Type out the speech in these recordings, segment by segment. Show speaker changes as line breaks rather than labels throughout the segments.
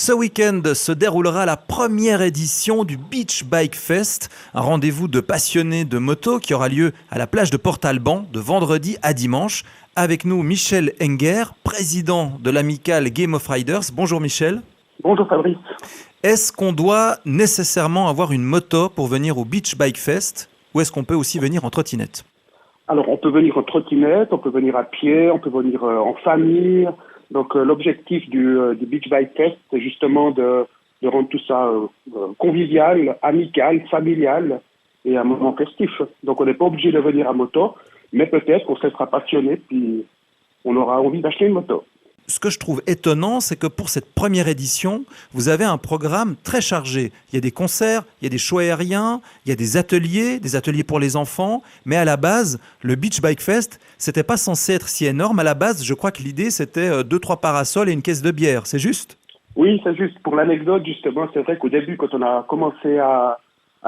Ce week-end se déroulera la première édition du Beach Bike Fest, un rendez-vous de passionnés de moto qui aura lieu à la plage de Port-Alban de vendredi à dimanche. Avec nous, Michel Enger, président de l'amicale Game of Riders. Bonjour Michel.
Bonjour Fabrice.
Est-ce qu'on doit nécessairement avoir une moto pour venir au Beach Bike Fest ou est-ce qu'on peut aussi venir en trottinette?
Alors on peut venir en trottinette, on peut venir à pied, on peut venir en famille. Donc l'objectif du Beach Bike Fest, c'est justement de rendre tout ça convivial, amical, familial et un moment festif. Donc on n'est pas obligé de venir à moto, mais peut-être qu'on se sera passionné puis on aura envie d'acheter une moto.
Ce que je trouve étonnant, c'est que pour cette première édition, vous avez un programme très chargé. Il y a des concerts, il y a des shows aériens, il y a des ateliers pour les enfants. Mais à la base, le Beach Bike Fest, c'était pas censé être si énorme. À la base, je crois que l'idée, c'était 2-3 parasols et une caisse de bière. C'est juste?
Oui, c'est juste. Pour l'anecdote, justement, c'est vrai qu'au début, quand on a commencé à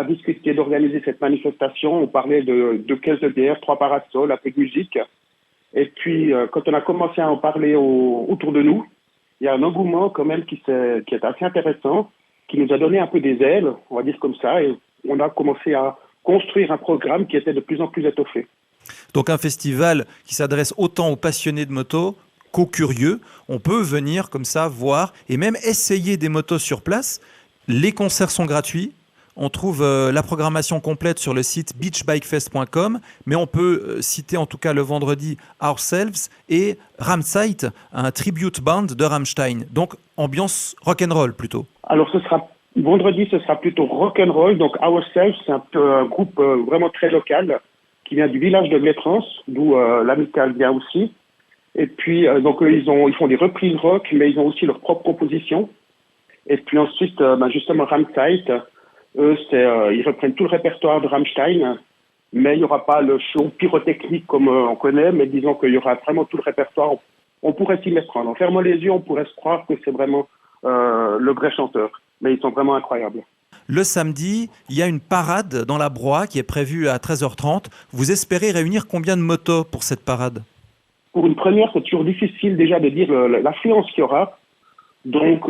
discuter d'organiser cette manifestation, on parlait de 2 caisses de bière, 3 parasols, un peu de musique. Et puis, quand on a commencé à en parler autour de nous, il y a un engouement quand même qui est assez intéressant, qui nous a donné un peu des ailes, on va dire comme ça, et on a commencé à construire un programme qui était de plus en plus étoffé.
Donc un festival qui s'adresse autant aux passionnés de moto qu'aux curieux. On peut venir comme ça, voir et même essayer des motos sur place. Les concerts sont gratuits. On trouve la programmation complète sur le site beachbikefest.com, mais on peut citer en tout cas le vendredi Ourselves et Ramsite, un tribute band de Rammstein. Donc ambiance rock'n'roll plutôt.
Alors vendredi, ce sera plutôt rock'n'roll. Donc Ourselves, c'est un groupe vraiment très local qui vient du village de Glétrans, d'où l'amicale vient aussi. Et puis donc ils font des reprises rock, mais ils ont aussi leurs propres compositions. Et puis ensuite, justement Ramsite. Eux, ils reprennent tout le répertoire de Rammstein, mais il n'y aura pas le show pyrotechnique comme on connaît, mais disons qu'il y aura vraiment tout le répertoire. On pourrait s'y méprendre. En fermant les yeux, on pourrait se croire que c'est vraiment le vrai chanteur. Mais ils sont vraiment incroyables.
Le samedi, il y a une parade dans la Broye qui est prévue à 13h30. Vous espérez réunir combien de motos pour cette parade?
Pour une première, c'est toujours difficile déjà de dire l'affluence qu'il y aura. Donc,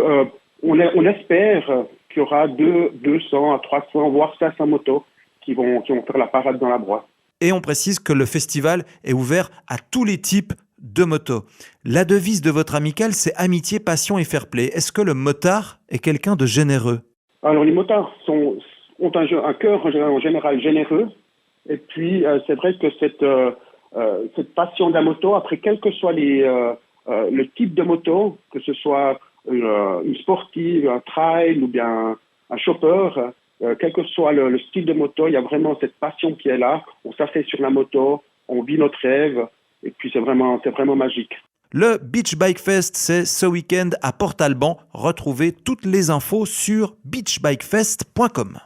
on espère qu'il y aura 200 à 300, voire 500 motos qui vont faire la parade dans la Broye.
Et on précise que le festival est ouvert à tous les types de motos. La devise de votre amicale, c'est amitié, passion et fair play. Est-ce que le motard est quelqu'un de généreux?
Alors les motards ont un cœur en général généreux. Et puis c'est vrai que cette passion de la moto, après quel que soit le type de moto, que ce soit une sportive, un trail ou bien un chopper, quel que soit le style de moto, il y a vraiment cette passion qui est là. On s'affaisse sur la moto, on vit notre rêve et puis c'est vraiment magique.
Le Beach Bike Fest, c'est ce week-end à Port-Alban. Retrouvez toutes les infos sur beachbikefest.com.